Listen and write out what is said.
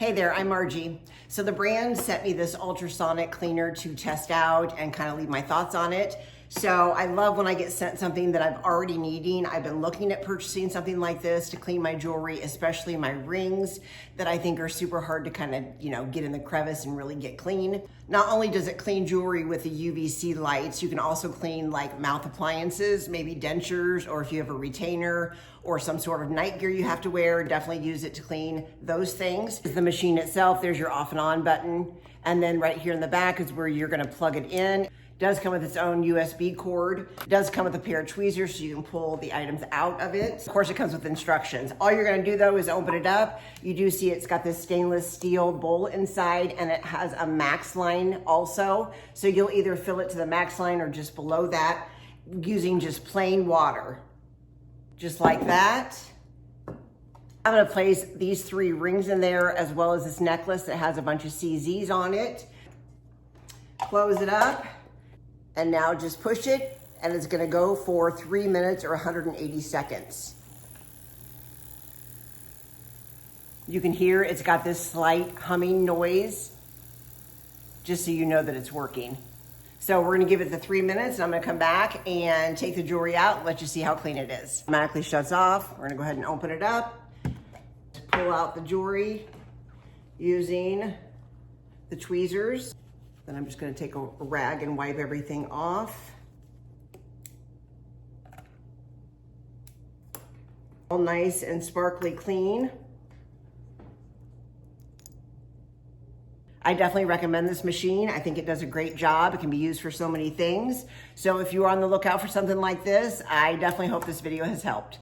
Hey there, I'm Margie. So the brand sent me this ultrasonic cleaner to test out and kind of leave my thoughts on it. So I love when I get sent something that I've already needing. I've been looking at purchasing something like this to clean my jewelry, especially my rings that I think are super hard to kind of, get in the crevice and really get clean. Not only does it clean jewelry with the UVC lights, you can also clean like mouth appliances, maybe dentures, or if you have a retainer or some sort of night gear you have to wear, definitely use it to clean those things. The machine itself, there's your off and on button. And then right here in the back is where you're gonna plug it in. Does come with its own USB cord. It does come with a pair of tweezers so you can pull the items out of it. Of course, it comes with instructions. All you're gonna do though is open it up. You do see it's got this stainless steel bowl inside and it has a max line also. So you'll either fill it to the max line or just below that using just plain water. Just like that. I'm gonna place these 3 rings in there as well as this necklace that has a bunch of CZs on it. Close it up. And now just push it and it's gonna go for 3 minutes or 180 seconds. You can hear it's got this slight humming noise, just so you know that it's working. So we're gonna give it the 3 minutes and I'm gonna come back and take the jewelry out and let you see how clean it is. Automatically shuts off. We're gonna go ahead and open it up. Pull out the jewelry using the tweezers. Then I'm just gonna take a rag and wipe everything off. All nice and sparkly clean. I definitely recommend this machine. I think it does a great job. It can be used for so many things. So if you're on the lookout for something like this, I definitely hope this video has helped.